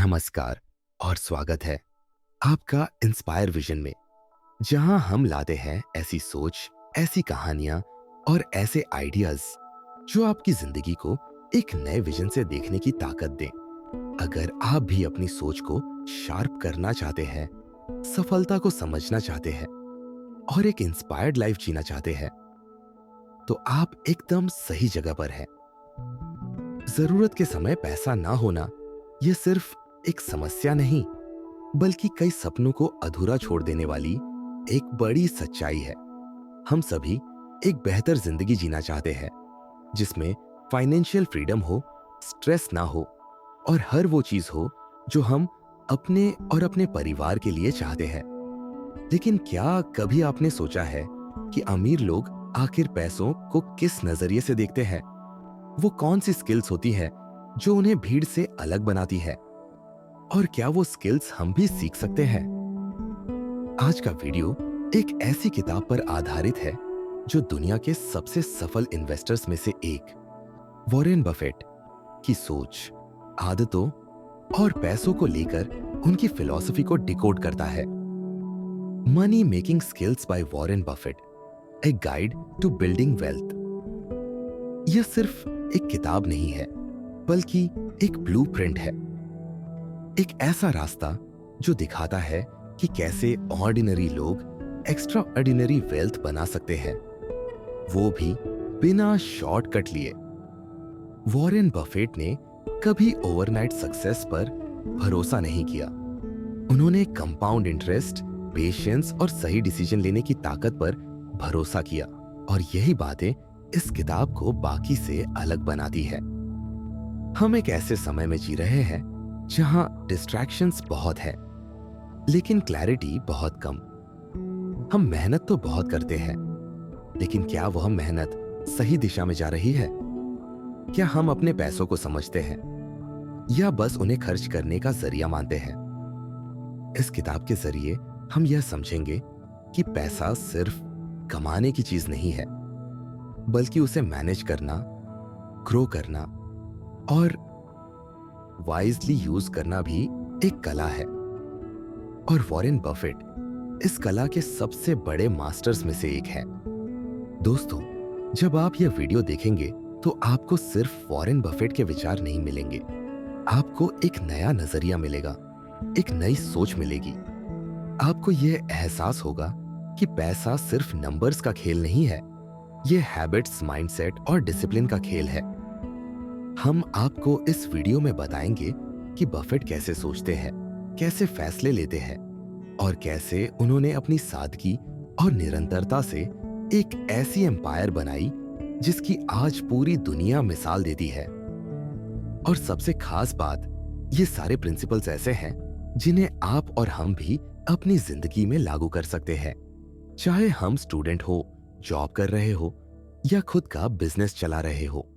नमस्कार और स्वागत है आपका इंस्पायर विजन में, जहां हम लाते हैं ऐसी सोच, ऐसी कहानियां और ऐसे आइडियाज जो आपकी जिंदगी को एक नए विजन से देखने की ताकत दें। अगर आप भी अपनी सोच को शार्प करना चाहते हैं, सफलता को समझना चाहते हैं और एक इंस्पायर्ड लाइफ जीना चाहते हैं, तो आप एकदम सही जगह पर हैं। जरूरत के समय पैसा ना होना यह सिर्फ एक समस्या नहीं, बल्कि कई सपनों को अधूरा छोड़ देने वाली एक बड़ी सच्चाई है। हम सभी एक बेहतर जिंदगी जीना चाहते हैं, जिसमें फाइनेंशियल फ्रीडम हो, स्ट्रेस ना हो और हर वो चीज हो जो हम अपने और अपने परिवार के लिए चाहते हैं। लेकिन क्या कभी आपने सोचा है कि अमीर लोग आखिर पैसों को किस नजरिए से देखते हैं? वो कौन सी स्किल्स होती है जो उन्हें भीड़ से अलग बनाती है? और क्या वो स्किल्स हम भी सीख सकते हैं? आज का वीडियो एक ऐसी किताब पर आधारित है जो दुनिया के सबसे सफल इन्वेस्टर्स में से एक वॉरेन बफेट की सोच, आदतों और पैसों को लेकर उनकी फिलॉसफी को डिकोड करता है। Money making skills by Warren Buffett, a guide to building wealth. यह सिर्फ एक किताब नहीं है, बल्कि एक ब्लूप्रिंट है, एक ऐसा रास्ता जो दिखाता है कि कैसे ऑर्डिनरी लोग एक्स्ट्रा ऑर्डिनरी वेल्थ बना सकते हैं, वो भी बिना शॉर्टकट लिए। वॉरेन बफेट ने कभी ओवरनाइट सक्सेस पर भरोसा नहीं किया। उन्होंने कंपाउंड इंटरेस्ट, पेशेंस और सही डिसीजन लेने की ताकत पर भरोसा किया, और यही बातें इस किताब को बाकी से अलग बनाती है। हम एक ऐसे समय में जी रहे हैं जहां डिस्ट्रैक्शंस बहुत है, लेकिन क्लैरिटी बहुत कम। हम मेहनत तो बहुत करते हैं, लेकिन क्या वह मेहनत सही दिशा में जा रही है? क्या हम अपने पैसों को समझते हैं या बस उन्हें खर्च करने का जरिया मानते हैं? इस किताब के जरिए हम यह समझेंगे कि पैसा सिर्फ कमाने की चीज नहीं है, बल्कि उसे मैनेज करना, ग्रो करना और वाइजली यूज करना भी एक कला है। और वॉरेन बफेट इस कला के सबसे बड़े मास्टर्स में से एक है। दोस्तों, जब आप यह वीडियो देखेंगे तो आपको सिर्फ वॉरेन बफेट के विचार नहीं मिलेंगे, आपको एक नया नजरिया मिलेगा, एक नई सोच मिलेगी। आपको यह एहसास होगा कि पैसा सिर्फ नंबर्स का खेल नहीं है, यह हैबिट्स, माइंडसेट और डिसिप्लिन का खेल है। हम आपको इस वीडियो में बताएंगे कि बफेट कैसे सोचते हैं, कैसे फैसले लेते हैं और कैसे उन्होंने अपनी सादगी और निरंतरता से एक ऐसी एम्पायर बनाई जिसकी आज पूरी दुनिया मिसाल देती है। और सबसे खास बात, ये सारे प्रिंसिपल्स ऐसे हैं जिन्हें आप और हम भी अपनी जिंदगी में लागू कर सकते हैं, चाहे हम स्टूडेंट हो, जॉब कर रहे हो या खुद का बिजनेस चला रहे हो।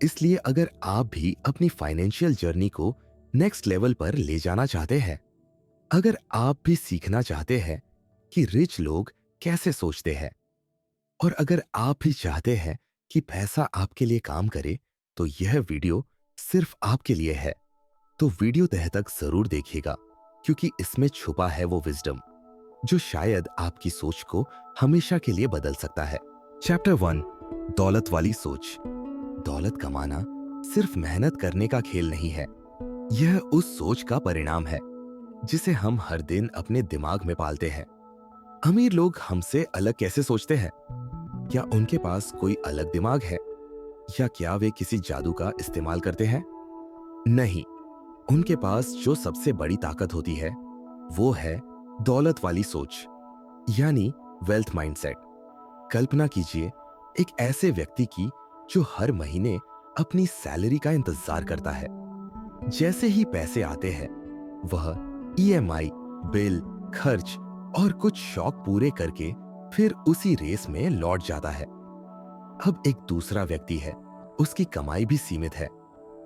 इसलिए अगर आप भी अपनी फाइनेंशियल जर्नी को नेक्स्ट लेवल पर ले जाना चाहते हैं, अगर आप भी सीखना चाहते हैं कि रिच लोग कैसे सोचते हैं, और अगर आप भी चाहते हैं कि पैसा आपके लिए काम करे, तो यह वीडियो सिर्फ आपके लिए है। तो वीडियो तह तक जरूर देखिएगा, क्योंकि इसमें छुपा है वो विजडम जो शायद आपकी सोच को हमेशा के लिए बदल सकता है। चैप्टर 1, दौलत वाली सोच। दौलत कमाना सिर्फ मेहनत करने का खेल नहीं है, यह उस सोच का परिणाम है जिसे हम हर दिन अपने दिमाग में पालते हैं। अमीर लोग हमसे अलग कैसे सोचते हैं? क्या उनके पास कोई अलग दिमाग है, या क्या वे किसी जादू का इस्तेमाल करते हैं? नहीं, उनके पास जो सबसे बड़ी ताकत होती है वो है दौलत वाली सोच, यानी वेल्थ माइंडसेट। कल्पना कीजिए एक ऐसे व्यक्ति की जो हर महीने अपनी सैलरी का इंतजार करता है। जैसे ही पैसे आते हैं, वह ईएमआई, बिल, खर्च और कुछ शौक पूरे करके फिर उसी रेस में लौट जाता है। अब एक दूसरा व्यक्ति है, उसकी कमाई भी सीमित है,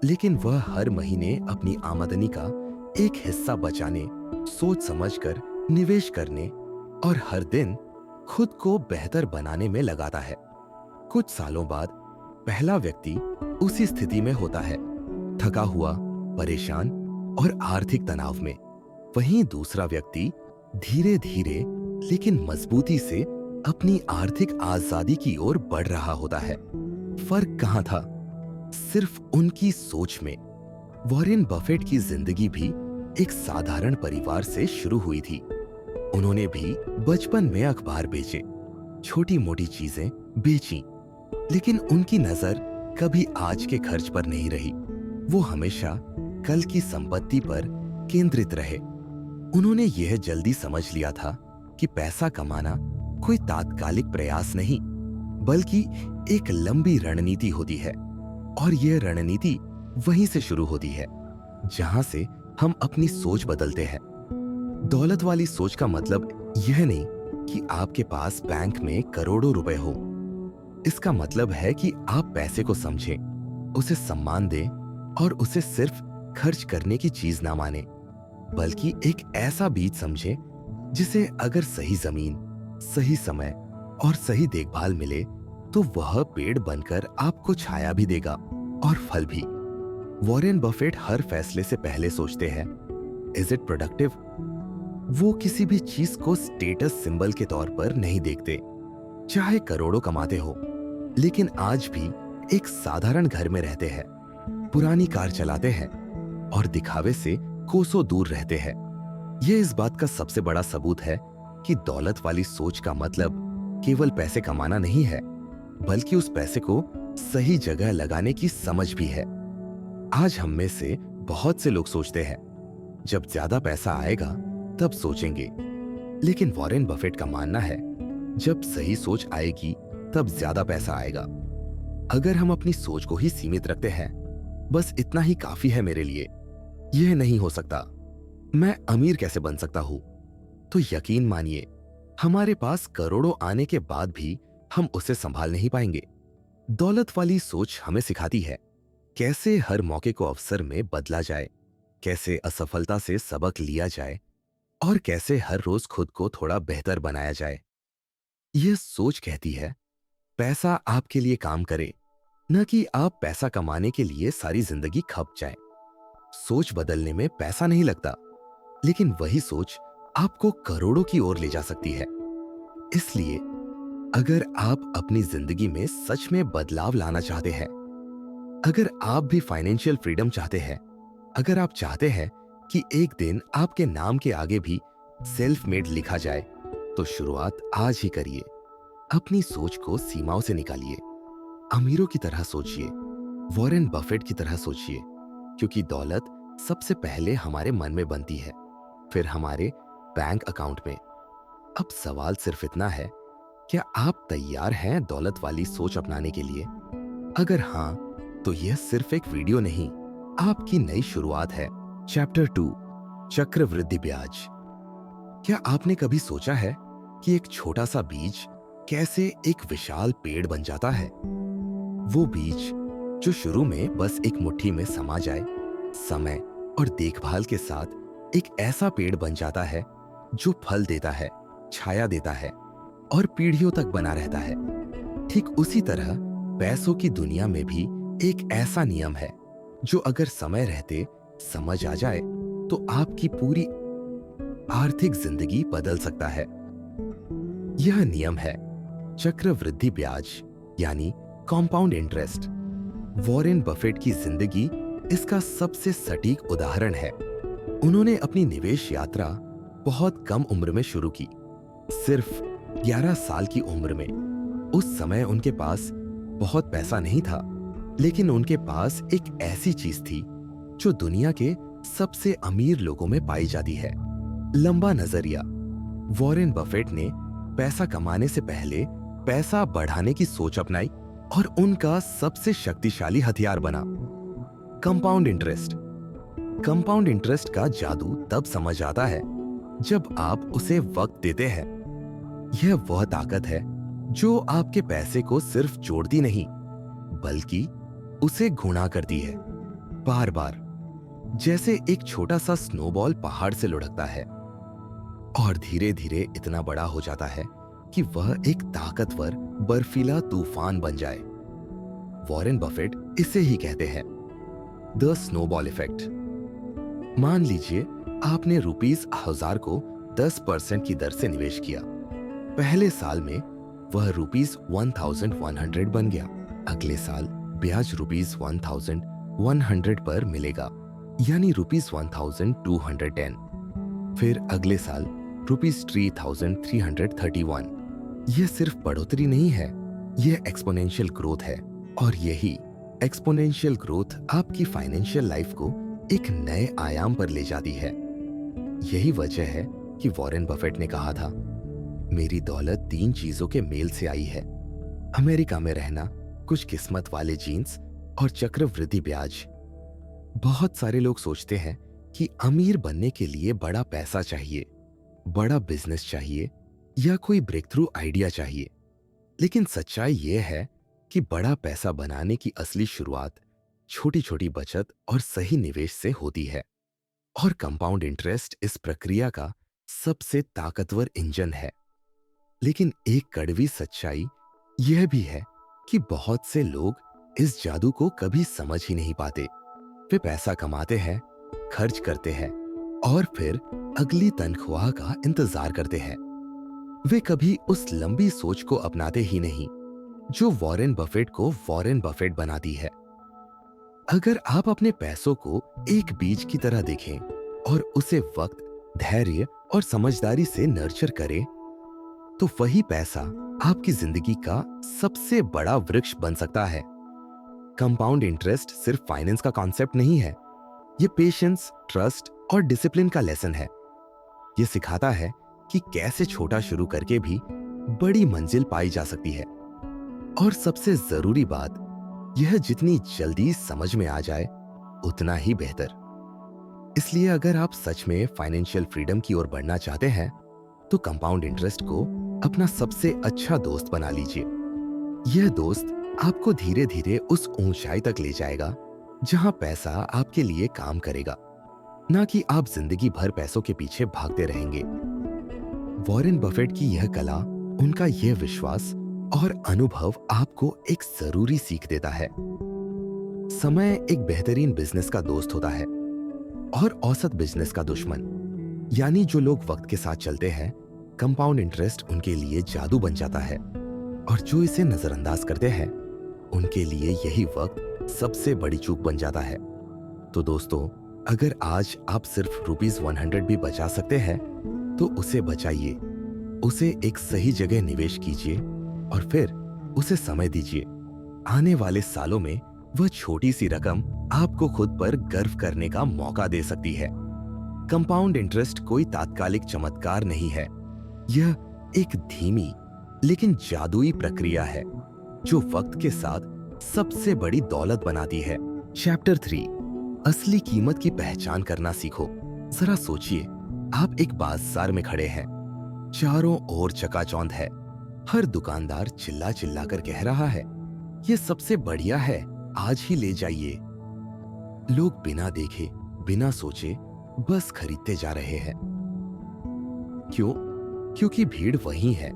लेकिन वह हर महीने अपनी आमदनी का एक हिस्सा बचाने, सोच समझकर निवेश करने और हर दिन खुद को बेहतर बनाने में लगाता है। कुछ सालों बाद पहला व्यक्ति उसी स्थिति में होता है, थका हुआ, परेशान और आर्थिक तनाव में। वहीं दूसरा व्यक्ति धीरे धीरे लेकिन मजबूती से अपनी आर्थिक आजादी की ओर बढ़ रहा होता है। फर्क कहां था? सिर्फ उनकी सोच में। वॉरेन बफेट की जिंदगी भी एक साधारण परिवार से शुरू हुई थी। उन्होंने भी बचपन में अखबार बेचे, छोटी मोटी चीजें बेची, लेकिन उनकी नजर कभी आज के खर्च पर नहीं रही। वो हमेशा कल की संपत्ति पर केंद्रित रहे। उन्होंने यह जल्दी समझ लिया था कि पैसा कमाना कोई तात्कालिक प्रयास नहीं, बल्कि एक लंबी रणनीति होती है। और यह रणनीति वहीं से शुरू होती है जहां से हम अपनी सोच बदलते हैं। दौलत वाली सोच का मतलब यह नहीं कि आपके पास बैंक में करोड़ों रुपए हो। इसका मतलब है कि आप पैसे को समझें, उसे सम्मान दें और उसे सिर्फ खर्च करने की चीज ना माने, बल्कि एक ऐसा बीज समझें जिसे अगर सही जमीन, सही समय और सही देखभाल मिले तो वह पेड़ बनकर आपको छाया भी देगा और फल भी। वॉरेन बफेट हर फैसले से पहले सोचते हैं, इज इट प्रोडक्टिव? वो किसी भी चीज को स्टेटस सिंबल के तौर पर नहीं देखते। चाहे करोड़ों कमाते हो, लेकिन आज भी एक साधारण घर में रहते हैं, पुरानी कार चलाते हैं और दिखावे से कोसों दूर रहते हैं। यह इस बात का सबसे बड़ा सबूत है कि दौलत वाली सोच का मतलब केवल पैसे कमाना नहीं है, बल्कि उस पैसे को सही जगह लगाने की समझ भी है। आज हम में से बहुत से लोग सोचते हैं, जब ज्यादा पैसा आएगा तब सोचेंगे, लेकिन वॉरेन बफेट का मानना है, जब सही सोच आएगी तब ज्यादा पैसा आएगा। अगर हम अपनी सोच को ही सीमित रखते हैं, बस इतना ही काफी है मेरे लिए, यह नहीं हो सकता, मैं अमीर कैसे बन सकता हूं, तो यकीन मानिए हमारे पास करोड़ों आने के बाद भी हम उसे संभाल नहीं पाएंगे। दौलत वाली सोच हमें सिखाती है कैसे हर मौके को अवसर में बदला जाए, कैसे असफलता से सबक लिया जाए और कैसे हर रोज खुद को थोड़ा बेहतर बनाया जाए। यह सोच कहती है, पैसा आपके लिए काम करे, न कि आप पैसा कमाने के लिए सारी जिंदगी खप जाए। सोच बदलने में पैसा नहीं लगता, लेकिन वही सोच आपको करोड़ों की ओर ले जा सकती है। इसलिए अगर आप अपनी जिंदगी में सच में बदलाव लाना चाहते हैं, अगर आप भी फाइनेंशियल फ्रीडम चाहते हैं, अगर आप चाहते हैं कि एक दिन आपके नाम के आगे भी सेल्फ मेड लिखा जाए, तो शुरुआत आज ही करिए। अपनी सोच को सीमाओं से निकालिए। अमीरों की तरह सोचिए, वॉरेन बफेट की तरह सोचिए, क्योंकि दौलत सबसे पहले हमारे मन में बनती है, फिर हमारे बैंक अकाउंट में। अब सवाल सिर्फ इतना है, क्या आप तैयार हैं दौलत वाली सोच अपनाने के लिए? अगर हां, तो यह सिर्फ एक वीडियो नहीं, आपकी नई शुरुआत है। चैप्टर 2, चक्रवृद्धि ब्याज। क्या आपने कभी सोचा है कि एक छोटा सा बीज कैसे एक विशाल पेड़ बन जाता है? वो बीज जो शुरू में बस एक मुट्ठी में समा जाए, समय और देखभाल के साथ एक ऐसा पेड़ बन जाता है जो फल देता है, छाया देता है और पीढ़ियों तक बना रहता है। ठीक उसी तरह पैसों की दुनिया में भी एक ऐसा नियम है जो अगर समय रहते समझ आ जाए तो आपकी पूरी आर्थिक जिंदगी बदल सकता है। यह नियम है चक्रवृद्धि ब्याज, यानी कॉम्पाउंड इंटरेस्ट। वॉरेन बफेट की जिंदगी इसका सबसे सटीक उदाहरण है। उन्होंने अपनी निवेश यात्रा बहुत कम उम्र में शुरू की, सिर्फ 11 साल की उम्र में। उस समय उनके पास बहुत पैसा नहीं था, लेकिन उनके पास एक ऐसी चीज थी जो दुनिया के सबसे अमीर लोगों में पाई जाती है, लंबा नजरिया। वॉरेन बफेट ने पैसा कमाने से पहले पैसा बढ़ाने की सोच अपनाई और उनका सबसे शक्तिशाली हथियार बना कंपाउंड इंटरेस्ट। कंपाउंड इंटरेस्ट का जादू तब समझ आता है जब आप उसे वक्त देते हैं। यह वह ताकत है जो आपके पैसे को सिर्फ जोड़ती नहीं, बल्कि उसे गुणा करती है, बार बार, जैसे एक छोटा सा स्नोबॉल पहाड़ से लुढ़कता है और धीरे धीरे इतना बड़ा हो जाता है कि वह एक ताकतवर बर्फीला तूफान बन जाए। वॉरेन बफेट इसे ही कहते हैं द स्नोबॉल इफेक्ट। मान लीजिए आपने ₹1000 को 10% की दर से निवेश किया। पहले साल में वह ₹1100 बन गया। अगले साल ब्याज ₹1100 पर मिलेगा, यानी ₹1210। फिर अगले साल ₹3331। यह सिर्फ बढ़ोतरी नहीं है, यह एक्सपोनेंशियल ग्रोथ है। और यही एक्सपोनेंशियल ग्रोथ आपकी फाइनेंशियल लाइफ को एक नए आयाम पर ले जाती है। यही वजह है कि वॉरेन बफेट ने कहा था, मेरी दौलत 3 चीजों के मेल से आई है: अमेरिका में रहना, कुछ किस्मत वाले जीन्स और चक्रवृद्धि ब्याज। बहुत सारे लोग सोचते हैं कि अमीर बनने के लिए बड़ा पैसा चाहिए, बड़ा बिजनेस चाहिए या कोई ब्रेक थ्रू आइडिया चाहिए। लेकिन सच्चाई यह है कि बड़ा पैसा बनाने की असली शुरुआत छोटी छोटी बचत और सही निवेश से होती है। और कंपाउंड इंटरेस्ट इस प्रक्रिया का सबसे ताकतवर इंजन है। लेकिन एक कड़वी सच्चाई यह भी है कि बहुत से लोग इस जादू को कभी समझ ही नहीं पाते। वे पैसा कमाते हैं, खर्च करते हैं और फिर अगली तनख्वाह का इंतजार करते हैं। वे कभी उस लंबी सोच को अपनाते ही नहीं जो वॉरेन बफेट को वॉरेन बफेट बनाती है। अगर आप अपने पैसों को एक बीज की तरह देखें और उसे वक्त, धैर्य और समझदारी से नर्चर करें, तो वही पैसा आपकी जिंदगी का सबसे बड़ा वृक्ष बन सकता है। कंपाउंड इंटरेस्ट सिर्फ फाइनेंस का कॉन्सेप्ट नहीं है, यह पेशेंस, ट्रस्ट और डिसिप्लिन का लेसन है। यह सिखाता है कि कैसे छोटा शुरू करके भी बड़ी मंजिल पाई जा सकती है। और सबसे जरूरी बात, यह जितनी जल्दी समझ में आ जाए उतना ही बेहतर। इसलिए अगर आप सच में फाइनेंशियल फ्रीडम की ओर बढ़ना चाहते हैं, तो कंपाउंड इंटरेस्ट को अपना सबसे अच्छा दोस्त बना लीजिए। यह दोस्त आपको धीरे धीरे उस ऊंचाई तक ले जाएगा जहां पैसा आपके लिए काम करेगा, ना कि आप जिंदगी भर पैसों के पीछे भागते रहेंगे। वॉरेन बफेट की यह कला, उनका यह विश्वास और अनुभव आपको एक जरूरी सीख देता है। समय एक बेहतरीन बिजनेस का दोस्त होता है और औसत बिजनेस का दुश्मन। यानी जो लोग वक्त के साथ चलते हैं, कंपाउंड इंटरेस्ट उनके लिए जादू बन जाता है, और जो इसे नजरअंदाज करते हैं उनके लिए यही वक्त सबसे बड़ी चूक बन जाता है। तो दोस्तों, अगर आज आप सिर्फ ₹100 भी बचा सकते हैं तो उसे बचाइए, उसे एक सही जगह निवेश कीजिए और फिर उसे समय दीजिए। आने वाले सालों में वह छोटी सी रकम आपको खुद पर गर्व करने का मौका दे सकती है। कंपाउंड इंटरेस्ट कोई तात्कालिक चमत्कार नहीं है, यह एक धीमी लेकिन जादुई प्रक्रिया है जो वक्त के साथ सबसे बड़ी दौलत बनाती है। चैप्टर 3, असली कीमत की पहचान करना सीखो। जरा सोचिए, आप एक बाजार में खड़े हैं, चारों ओर चकाचौंध है, हर दुकानदार चिल्ला चिल्ला कर कह रहा है, यह सबसे बढ़िया है, आज ही ले जाइए। लोग बिना देखे, बिना सोचे बस खरीदते जा रहे हैं। क्यों? क्योंकि भीड़ वहीं है।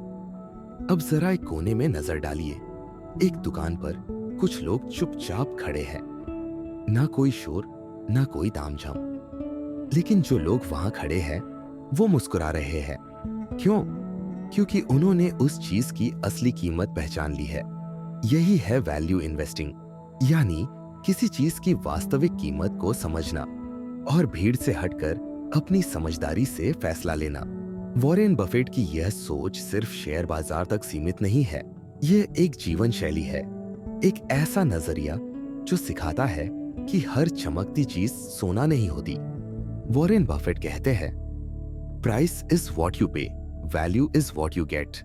अब जरा एक कोने में नजर डालिए, एक दुकान पर कुछ लोग चुपचाप खड़े हैं, ना कोई शोर, ना कोई तामझाम। लेकिन जो लोग वहां खड़े हैं वो मुस्कुरा रहे हैं। क्यों? क्योंकि उन्होंने उस चीज की असली कीमत पहचान ली है। यही है वैल्यू इन्वेस्टिंग, यानी किसी चीज की वास्तविक कीमत को समझना और भीड़ से हटकर अपनी समझदारी से फैसला लेना। वॉरेन बफेट की यह सोच सिर्फ शेयर बाजार तक सीमित नहीं है, यह एक जीवन शैली है, एक ऐसा नजरिया जो सिखाता है कि हर चमकती चीज सोना नहीं होती। वॉरेन बफेट कहते हैं, प्राइस इज वॉट यू पे, value is what you get.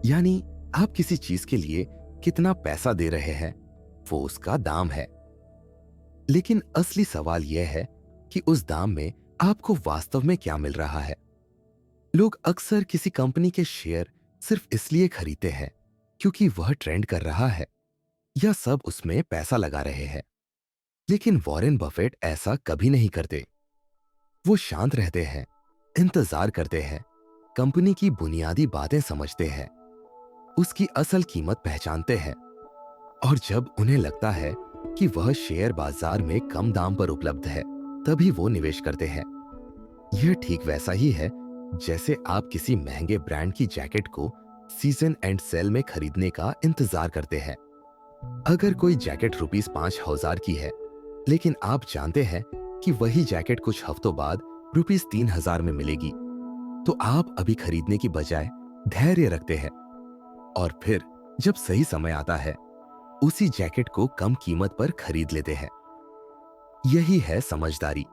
यानी आप किसी चीज के लिए कितना पैसा दे रहे हैं वो उसका दाम है। लेकिन असली सवाल यह है कि उस दाम में आपको वास्तव में क्या मिल रहा है। लोग अक्सर किसी कंपनी के शेयर सिर्फ इसलिए खरीदते हैं क्योंकि वह ट्रेंड कर रहा है या सब उसमें पैसा लगा रहे हैं। लेकिन वॉरेन बफेट ऐसा कभी नहीं करते। वो शांत रहते हैं, इंतजार करते हैं, कंपनी की बुनियादी बातें समझते हैं, उसकी असल कीमत पहचानते हैं, और जब उन्हें लगता है कि वह शेयर बाजार में कम दाम पर उपलब्ध है तभी वो निवेश करते हैं। यह ठीक वैसा ही है जैसे आप किसी महंगे ब्रांड की जैकेट को सीजन एंड सेल में खरीदने का इंतजार करते हैं। अगर कोई जैकेट ₹5,000 की है, लेकिन आप जानते हैं कि वही जैकेट कुछ हफ्तों बाद ₹3,000 में मिलेगी, तो आप अभी खरीदने की बजाय धैर्य रखते हैं और फिर जब सही समय आता है उसी जैकेट को कम कीमत पर खरीद लेते हैं। यही है समझदारी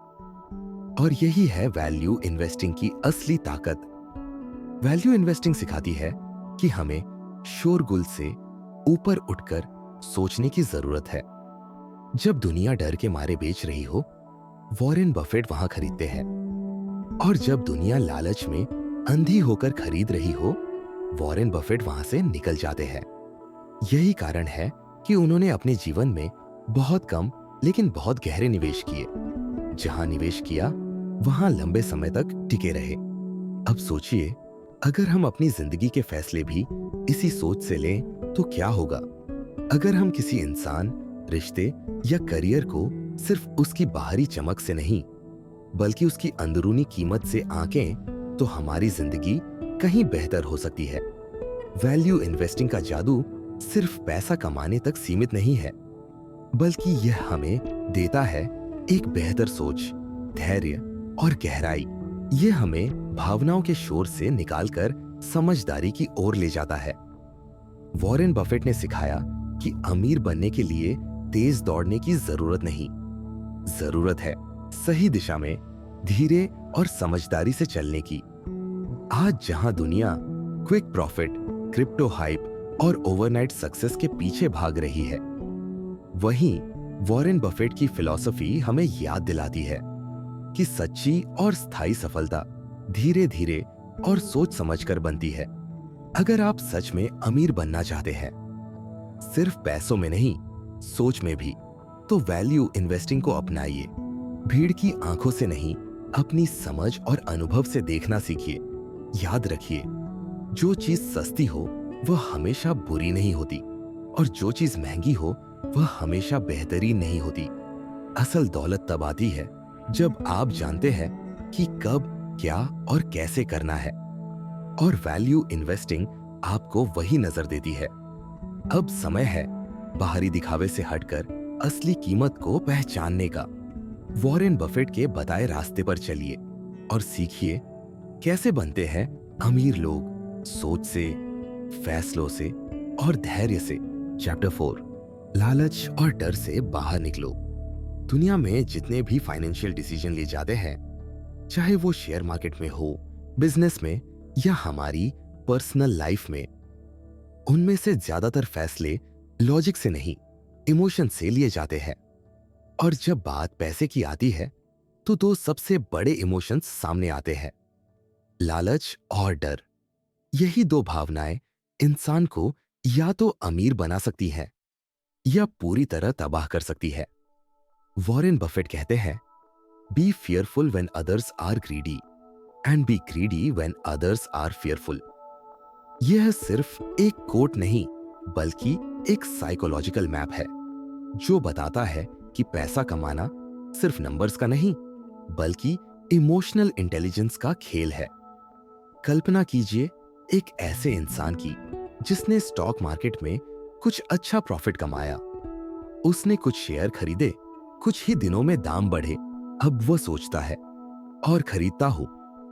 और यही है वैल्यू इन्वेस्टिंग की असली ताकत। वैल्यू इन्वेस्टिंग सिखाती है कि हमें शोरगुल से ऊपर उठकर सोचने की जरूरत है। जब दुनिया डर के मारे बेच रही हो, वॉरेन बफेट वहां खरीदते हैं, और जब दुनिया लालच में अंधी होकर खरीद रही हो, वॉरेन बफेट वहां से निकल जाते हैं। यही कारण है कि उन्होंने अपने जीवन में बहुत कम लेकिन बहुत गहरे निवेश किए। जहां निवेश किया वहां लंबे समय तक टिके रहे। अब सोचिए, अगर हम अपनी जिंदगी के फैसले भी इसी सोच से लें तो क्या होगा। अगर हम किसी इंसान, रिश्ते या करियर को सिर्फ उसकी बाहरी चमक से नहीं बल्कि उसकी अंदरूनी कीमत से आंकें तो हमारी जिंदगी कहीं बेहतर हो सकती है। वैल्यू इन्वेस्टिंग का जादू सिर्फ पैसा कमाने तक सीमित नहीं है, बल्कि यह हमें देता है एक बेहतर सोच, धैर्य और गहराई। यह हमें भावनाओं के शोर से निकालकर समझदारी की ओर ले जाता है। वॉरेन बफेट ने सिखाया कि अमीर बनने के लिए तेज दौड़ने की जरूरत नहीं, जरूरत है सही दिशा में धीरे और समझदारी से चलने की। आज जहां दुनिया क्विक प्रॉफिट, क्रिप्टो हाइप और ओवरनाइट सक्सेस के पीछे भाग रही है, वहीं वॉरेन बफेट की फिलॉसफी हमें याद दिलाती है कि सच्ची और स्थायी सफलता धीरे धीरे और सोच समझकर बनती है। अगर आप सच में अमीर बनना चाहते हैं, सिर्फ पैसों में नहीं सोच में भी, तो वैल्यू इन्वेस्टिंग को अपनाइए। भीड़ की आंखों से नहीं, अपनी समझ और अनुभव से देखना सीखिए। याद रखिए, जो चीज सस्ती हो वह हमेशा बुरी नहीं होती, और जो चीज महंगी हो वह हमेशा बेहतरीन नहीं होती। असल दौलत तब आती है जब आप जानते हैं कि कब, क्या और कैसे करना है, और वैल्यू इन्वेस्टिंग आपको वही नजर देती है। अब समय है बाहरी दिखावे से हटकर असली कीमत को पहचानने का। वॉरेन बफेट के बताए रास्ते पर चलिए और सीखिए कैसे बनते हैं अमीर लोग, सोच से, फैसलों से और धैर्य से। चैप्टर 4, लालच और डर से बाहर निकलो। दुनिया में जितने भी फाइनेंशियल डिसीजन लिए जाते हैं, चाहे वो शेयर मार्केट में हो, बिजनेस में या हमारी पर्सनल लाइफ में, उनमें से ज्यादातर फैसले लॉजिक से नहीं, इमोशन से लिए जाते हैं। और जब बात पैसे की आती है तो दो सबसे बड़े इमोशंस सामने आते हैं, लालच और डर। यही दो भावनाएं इंसान को या तो अमीर बना सकती हैं या पूरी तरह तबाह कर सकती है। वॉरेन बफेट कहते हैं, be fearful when others are greedy and be greedy when others are fearful. यह सिर्फ एक कोट नहीं बल्कि एक साइकोलॉजिकल मैप है जो बताता है कि पैसा कमाना सिर्फ नंबर्स का नहीं बल्कि इमोशनल इंटेलिजेंस का खेल है। कल्पना कीजिए एक ऐसे इंसान की जिसने स्टॉक मार्केट में कुछ अच्छा प्रॉफिट कमाया। उसने कुछ शेयर खरीदे, कुछ ही दिनों में दाम बढ़े। अब वह सोचता है, और खरीदता हूं,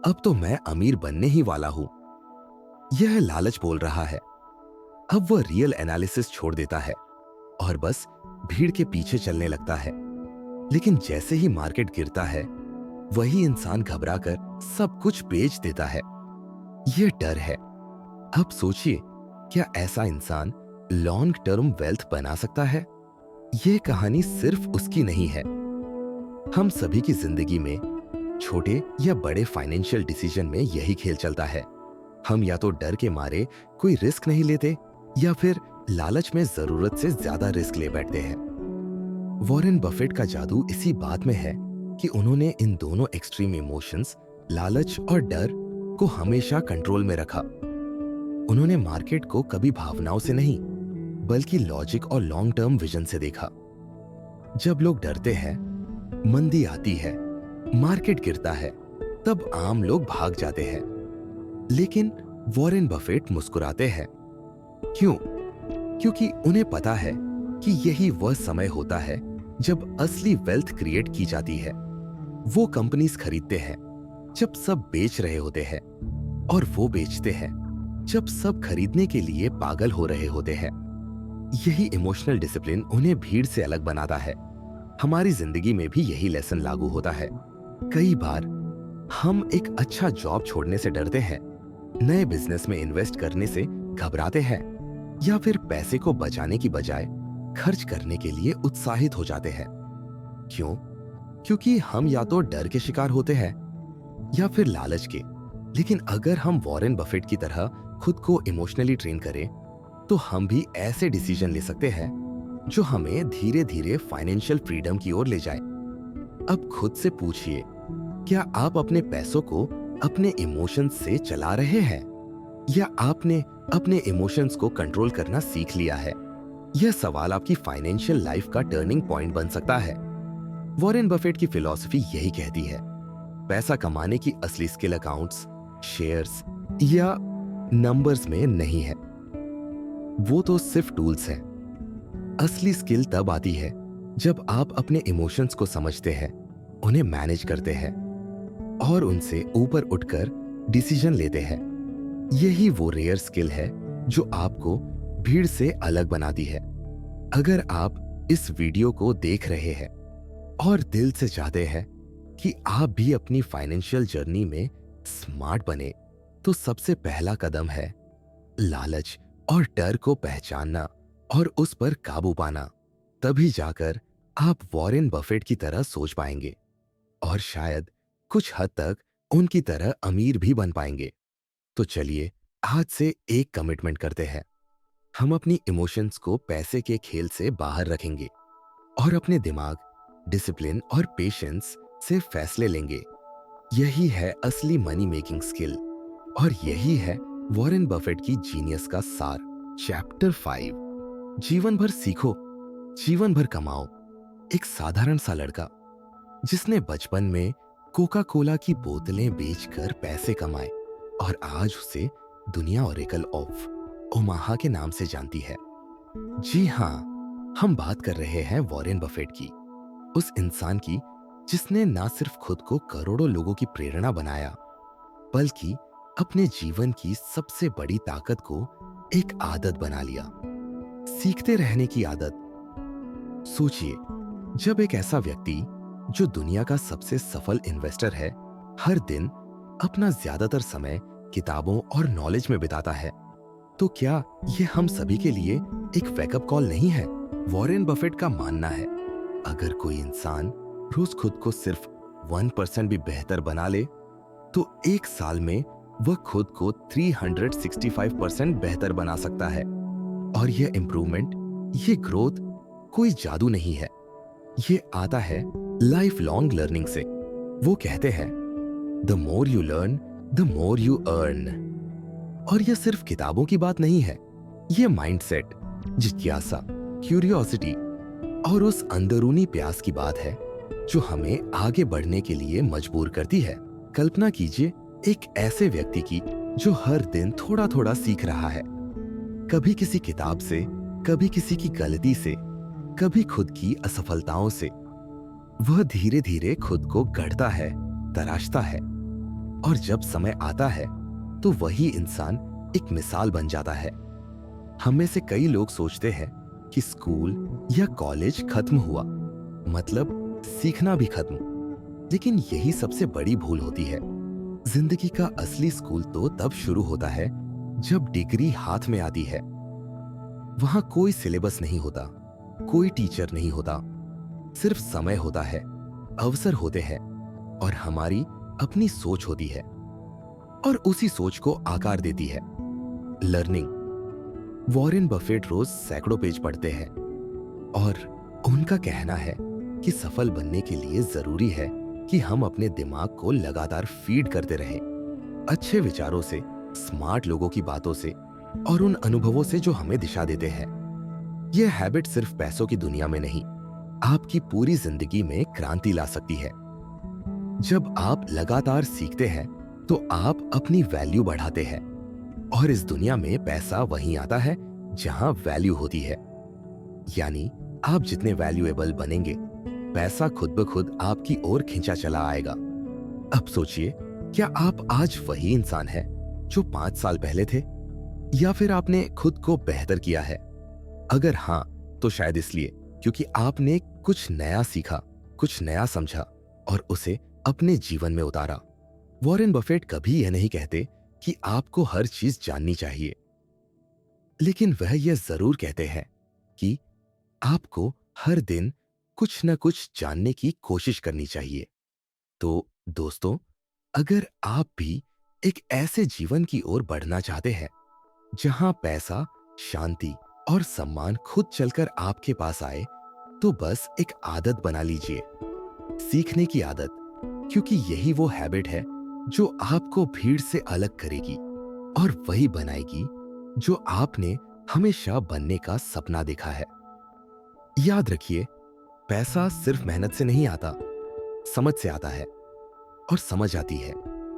अब तो मैं अमीर बनने ही वाला हूं। यह लालच बोल रहा है। अब वह रियल एनालिसिस छोड़ देता है और बस भीड़ के पीछे चलने लगता है। लेकिन जैसे ही मार्केट गिरता है, वही इंसान घबराकर सब कुछ बेच देता है। यह डर है। अब सोचिए, क्या ऐसा इंसान लॉन्ग टर्म वेल्थ बना सकता है? यह कहानी सिर्फ उसकी नहीं है। हम सभी की जिंदगी में छोटे या बड़े फाइनेंशियल डिसीजन में यही खेल चलता है। हम या तो डर के मारे कोई रिस्क नहीं लेते या फिर लालच में जरूरत से ज्यादा रिस्क ले बैठते हैं। वॉरेन बफेट का जादू इसी बात में है कि उन्होंने इन दोनों एक्सट्रीम इमोशंस, लालच और डर को हमेशा कंट्रोल में रखा। उन्होंने मार्केट को कभी भावनाओं से नहीं बल्कि लॉजिक और लॉन्ग टर्म विजन से देखा। जब लोग डरते हैं, मंदी आती है मार्केट गिरता है तब आम लोग भाग जाते हैं, लेकिन वॉरेन बफेट मुस्कुराते हैं। क्यों? क्योंकि उन्हें पता है कि यही वह समय होता है जब असली वेल्थ क्रिएट की जाती है। वो कंपनीज खरीदते हैं जब सब बेच रहे होते हैं, और वो बेचते हैं जब सब खरीदने के लिए पागल हो रहे होते हैं। यही इमोशनल डिसिप्लिन उन्हें भीड़ से अलग बनाता है। हमारी जिंदगी में भी यही लेसन लागू होता है। कई बार हम एक अच्छा जॉब छोड़ने से डरते हैं, नए बिजनेस में इन्वेस्ट करने से घबराते हैं, या फिर पैसे को बचाने की बजाय खर्च करने के लिए उत्साहित हो जाते हैं। क्यों? क्योंकि हम या तो डर के शिकार होते हैं या फिर लालच के। लेकिन अगर हम वॉरेन बफेट की तरह खुद को इमोशनली ट्रेन करें, तो हम भी ऐसे डिसीजन ले सकते हैं जो हमें धीरे धीरे फाइनेंशियल फ्रीडम की ओर ले जाए। अब खुद से पूछिए, क्या आप अपने पैसों को अपने इमोशंस से चला रहे हैं, या आपने अपने इमोशंस को कंट्रोल करना सीख लिया है? यह सवाल आपकी फाइनेंशियल लाइफ का टर्निंग पॉइंट बन सकता है। वॉरेन बफेट की फिलॉसफी यही कहती है, पैसा कमाने की असली स्किल अकाउंट्स, शेयर्स या नंबर्स में नहीं है। वो तो सिर्फ टूल्स हैं। असली स्किल तब आती है जब आप अपने इमोशंस को समझते हैं, उन्हें मैनेज करते हैं और उनसे ऊपर उठकर डिसीजन लेते हैं। यही वो रेयर स्किल है जो आपको भीड़ से अलग बनाती है। अगर आप इस वीडियो को देख रहे हैं और दिल से चाहते हैं कि आप भी अपनी फाइनेंशियल जर्नी में स्मार्ट बने, तो सबसे पहला कदम है लालच और डर को पहचानना और उस पर काबू पाना। तभी जाकर आप वॉरेन बफेट की तरह सोच पाएंगे और शायद कुछ हद तक उनकी तरह अमीर भी बन पाएंगे। तो चलिए आज से एक कमिटमेंट करते हैं। हम अपनी इमोशंस को पैसे के खेल से बाहर रखेंगे और अपने दिमाग, डिसिप्लिन और पेशेंस से फैसले लेंगे। यही है असली मनी मेकिंग स्किल, और यही है वॉरेन बफेट की जीनियस का सार। चैप्टर 5, जीवन भर सीखो, जीवन भर कमाओ। एक साधारण सा लड़का जिसने बचपन में कोका कोला की बोतलें बेचकर पैसे कमाए, और आज उसे दुनिया ओरेकल ऑफ ओमाहा के नाम से जानती है। जी हाँ, हम बात कर रहे हैं वॉरेन बफेट की, उस इंसान की जिसने ना सिर्फ खुद को करोड़ों लोगों की प्रेरणा बनाया, बल्कि अपने जीवन की सबसे बड़ी ताकत को एक आदत बना लिया, सीखते रहने की आदत। सोचिए, जब एक ऐसा व्यक्ति जो दुनिया का सबसे सफल इन्वेस्टर है, हर दिन अपना ज्यादातर समय किताबों और नॉलेज में बिताता है, तो क्या यह हम सभी के लिए एक वेकअप कॉल नहीं है? वॉरेन बफेट का मानना है, अगर कोई इंसान रोज खुद को सिर्फ 1% भी बेहतर बना ले, तो एक साल में वह खुद को 365% बेहतर बना सकता है। और यह इंप्रूवमेंट, ये ग्रोथ कोई जादू नहीं है, ये आता है लाइफ लॉन्ग लर्निंग से। वो कहते हैं, the more you learn the more you earn. और यह सिर्फ किताबों की बात नहीं है, यह माइंडसेट, जिज्ञासा, क्यूरियोसिटी और उस अंदरूनी प्यास की बात है जो हमें आगे बढ़ने के लिए मजबूर करती है। कल्पना कीजिए एक ऐसे व्यक्ति की जो हर दिन थोड़ा थोड़ा सीख रहा है, कभी किसी किताब से, कभी किसी की गलती से, कभी खुद की असफलताओं से। वह धीरे धीरे खुद को गढ़ता है, तराशता है, और जब समय आता है तो वही इंसान एक मिसाल बन जाता है। हम में से कई लोग सोचते हैं कि स्कूल या कॉलेज खत्म हुआ मतलब सीखना भी खत्म, लेकिन यही सबसे बड़ी भूल होती है। जिंदगी का असली स्कूल तो तब शुरू होता है जब डिग्री हाथ में आती है। वहां कोई सिलेबस नहीं होता, कोई टीचर नहीं होता, सिर्फ समय होता है, अवसर होते हैं और हमारी अपनी सोच होती है, और उसी सोच को आकार देती है लर्निंग। वॉरेन बफेट रोज सैकड़ों पेज पढ़ते हैं और उनका कहना है कि सफल बनने के लिए जरूरी है कि हम अपने दिमाग को लगातार फीड करते रहें, अच्छे विचारों से, स्मार्ट लोगों की बातों से और उन अनुभवों से जो हमें दिशा देते हैं। यह हैबिट सिर्फ पैसों की दुनिया में नहीं, आपकी पूरी जिंदगी में क्रांति ला सकती है। जब आप लगातार सीखते हैं तो आप अपनी वैल्यू बढ़ाते हैं, और इस दुनिया में पैसा वहीं आता है जहां वैल्यू होती है। यानी आप जितने वैल्यूएबल बनेंगे, पैसा खुद ब खुद आपकी ओर खींचा चला आएगा। अब सोचिए, क्या आप आज वही इंसान है जो 5 साल पहले थे, या फिर आपने खुद को बेहतर किया है? अगर हाँ, तो शायद इसलिए क्योंकि आपने कुछ नया सीखा, कुछ नया समझा और उसे अपने जीवन में उतारा। वॉरेन बफेट कभी यह नहीं कहते कि आपको हर चीज जाननी चाहिए, लेकिन वह यह जरूर कहते हैं कि आपको हर दिन कुछ न कुछ जानने की कोशिश करनी चाहिए। तो दोस्तों, अगर आप भी एक ऐसे जीवन की ओर बढ़ना चाहते हैं जहां पैसा, शांति और सम्मान खुद चलकर आपके पास आए, तो बस एक आदत बना लीजिए, सीखने की आदत, क्योंकि यही वो हैबिट है जो आपको भीड़ से अलग करेगी और वही बनाएगी जो आपने हमेशा बनने का सपना देखा है। याद रखिए, पैसा सिर्फ मेहनत से नहीं आता, समझ से आता है, और समझ आती है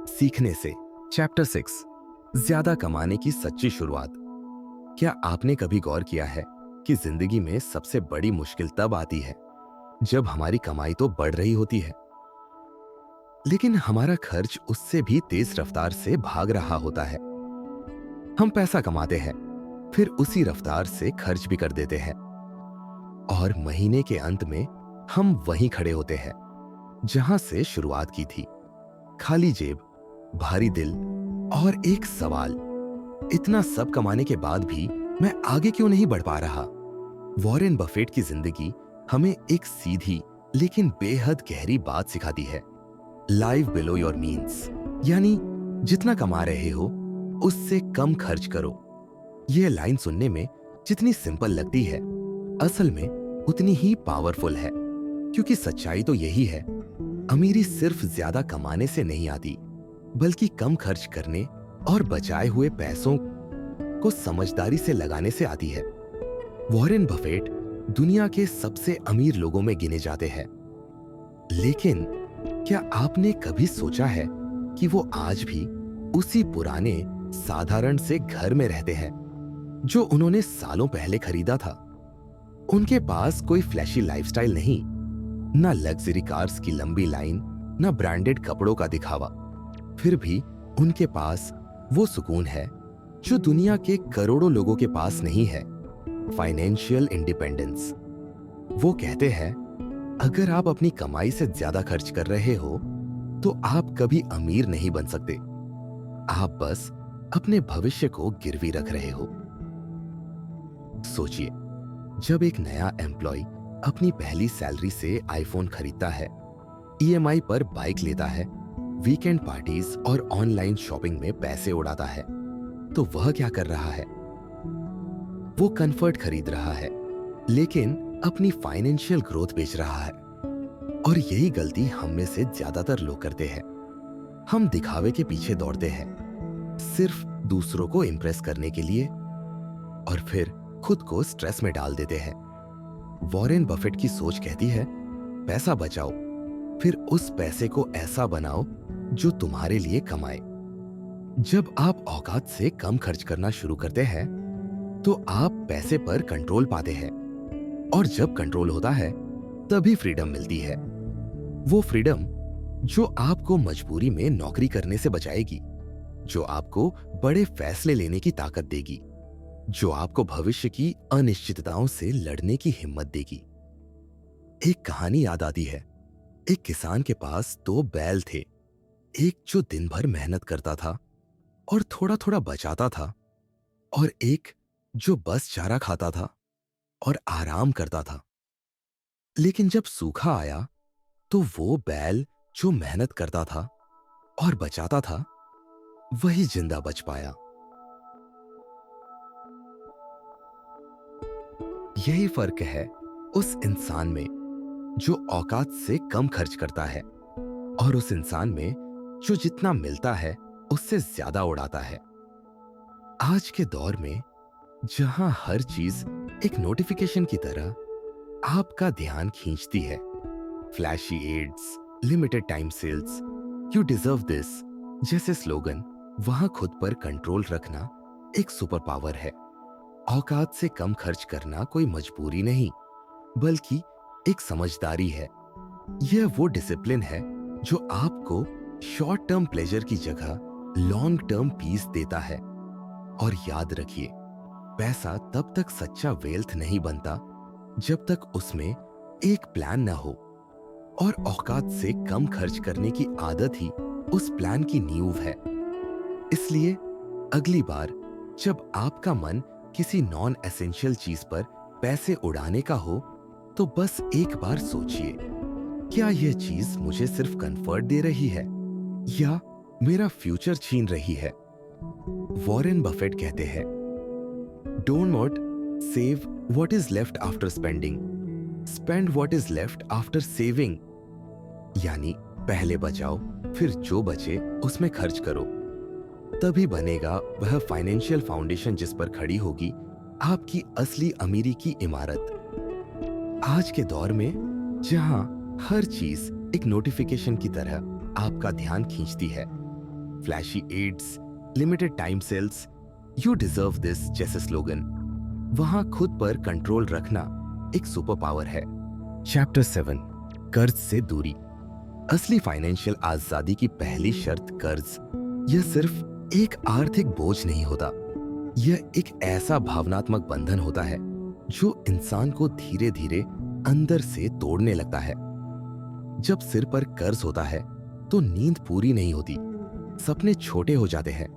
सीखने से। चैप्टर 6, ज्यादा कमाने की सच्ची शुरुआत। क्या आपने कभी गौर किया है कि जिंदगी में सबसे बड़ी मुश्किल तब आती है जब हमारी कमाई तो बढ़ रही होती है, लेकिन हमारा खर्च उससे भी तेज रफ्तार से भाग रहा होता है। हम पैसा कमाते हैं, फिर उसी रफ्तार से खर्च भी कर देते हैं, और महीने के अंत में हम वहीं खड़े होते हैं जहां से शुरुआत की थी, खाली जेब, भारी दिल और एक सवाल, इतना सब कमाने के बाद भी मैं आगे क्यों नहीं बढ़ पा रहा? वॉरेन बफेट की जिंदगी हमें एक सीधी लेकिन बेहद गहरी बात सिखाती है, लाइव बिलो योर मीन्स, यानी जितना कमा रहे हो उससे कम खर्च करो। यह लाइन सुनने में जितनी सिंपल लगती है, असल में उतनी ही पावरफुल है, क्योंकि सच्चाई तो यही है, अमीरी सिर्फ ज्यादा कमाने से नहीं आती, बल्कि कम खर्च करने और बचाए हुए पैसों को समझदारी से लगाने से आती है। वॉरेन बफेट दुनिया के सबसे अमीर लोगों में गिने जाते हैं, लेकिन क्या आपने कभी सोचा है कि वो आज भी उसी पुराने साधारण से घर में रहते हैं जो उन्होंने सालों पहले खरीदा था? उनके पास कोई फ्लैशी लाइफस्टाइल नहीं, ना लग्जरी कार्स की लंबी लाइन, ना ब्रांडेड कपड़ों का दिखावा। फिर भी उनके पास वो सुकून है जो दुनिया के करोड़ों लोगों के पास नहीं है, फाइनेंशियल इंडिपेंडेंस। वो कहते हैं, अगर आप अपनी कमाई से ज्यादा खर्च कर रहे हो तो आप कभी अमीर नहीं बन सकते, आप बस अपने भविष्य को गिरवी रख रहे हो। सोचिए, जब एक नया एम्प्लॉय अपनी पहली सैलरी से आईफोन खरीदता है, ईएमआई पर बाइक लेता है, वीकेंड पार्टीज और ऑनलाइन शॉपिंग में पैसे उड़ाता है, तो वह क्या कर रहा है? वो कंफर्ट खरीद रहा है, लेकिन अपनी फाइनेंशियल ग्रोथ बेच रहा है। और यही गलती हम में से ज्यादातर लोग करते हैं। हम दिखावे के पीछे दौड़ते हैं, सिर्फ दूसरों को इंप्रेस करने के लिए, और फिर खुद को स्ट्रेस में डाल देते हैं। वॉरेन बफेट की सोच कहती है, पैसा बचाओ, फिर उस पैसे को ऐसा बनाओ जो तुम्हारे लिए कमाए। जब आप औकात से कम खर्च करना शुरू करते हैं तो आप पैसे पर कंट्रोल पाते हैं, और जब कंट्रोल होता है तभी फ्रीडम मिलती है। वो फ्रीडम जो आपको मजबूरी में नौकरी करने से बचाएगी, जो आपको बड़े फैसले लेने की ताकत देगी, जो आपको भविष्य की अनिश्चितताओं से लड़ने की हिम्मत देगी। एक कहानी याद आती है। एक किसान के पास 2 बैल थे, एक जो दिन भर मेहनत करता था और थोड़ा थोड़ा बचाता था, और एक जो बस चारा खाता था और आराम करता था। लेकिन जब सूखा आया तो वो बैल जो मेहनत करता था और बचाता था, वही जिंदा बच पाया। यही फर्क है उस इंसान में जो औकात से कम खर्च करता है, और उस इंसान में जो जितना मिलता है उससे ज्यादा उड़ाता है। आज के दौर में जहां हर चीज एक नोटिफिकेशन की तरह आपका ध्यान खींचती है, flashy ads, limited time sales, you deserve this जैसे स्लोगन वहां खुद पर कंट्रोल रखना एक सुपर पावर है। औकात से कम खर्च करना कोई मजबूरी नहीं, बल्कि एक समझदारी है। यह वो डिसिप्लिन है जो आपको शॉर्ट टर्म प्लेजर की जगह लॉन्ग टर्म पीस देता है। और याद रखिए, पैसा तब तक सच्चा वेल्थ नहीं बनता जब तक उसमें एक प्लान न हो, और औकात से कम खर्च करने की आदत ही उस प्लान की नींव है। इसलिए अगली बार जब आपका मन किसी नॉन एसेंशियल चीज पर पैसे उड़ाने का हो, तो बस एक बार सोचिए, क्या यह चीज मुझे सिर्फ कंफर्ट दे रही है या मेरा फ्यूचर छीन रही है? वॉरेन बफेट कहते हैं, don't not save what is left after spending, spend what is left after saving. यानी पहले बचाओ, फिर जो बचे उसमें खर्च करो। तभी बनेगा वह फाइनेंशियल फाउंडेशन जिस पर खड़ी होगी आपकी असली अमीरी की इमारत। आज के दौर में जहां हर चीज एक नोटिफिकेशन की तरह आपका ध्यान खींचती है, flashy ads, limited time sales, you deserve this जैसे स्लोगन, वहां खुद पर कंट्रोल रखना एक सुपर पावर है। चैप्टर 7, कर्ज से दूरी। असली फाइनेंशियल आजादी की पहली शर्त कर्ज यह सिर्फ एक आर्थिक बोझ नहीं होता, यह एक ऐसा भावनात्मक बंधन होता है जो इंसान को धीरे धीरे अंदर से तोड़ने लगता है। जब सिर पर कर्ज होता है तो नींद पूरी नहीं होती, सपने छोटे हो जाते हैं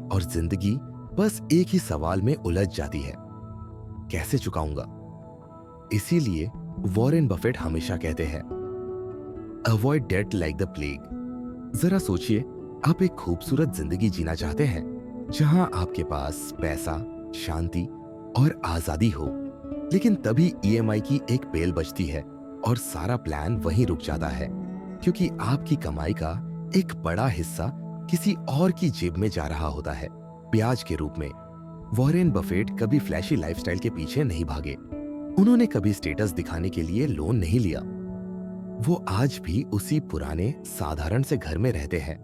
और जिंदगी बस एक ही सवाल में उलझ जाती है, कैसे चुकाऊंगा? इसीलिए वॉरेन बफेट हमेशा कहते हैं, avoid debt like the plague. जरा सोचिए, आप एक खूबसूरत जिंदगी जीना चाहते हैं जहां आपके पास पैसा, शांति और आजादी हो, लेकिन तभी ईएमआई की एक बेल बजती है और सारा प्लान वहीं रुक जाता है, क्योंकि आपकी कमाई का एक बड़ा हिस्सा किसी और की जेब में जा रहा होता है, ब्याज के रूप में। वॉरेन बफेट कभी फ्लैशी लाइफस्टाइल के पीछे नहीं भागे, उन्होंने कभी स्टेटस दिखाने के लिए लोन नहीं लिया। वो आज भी उसी पुराने साधारण से घर में रहते हैं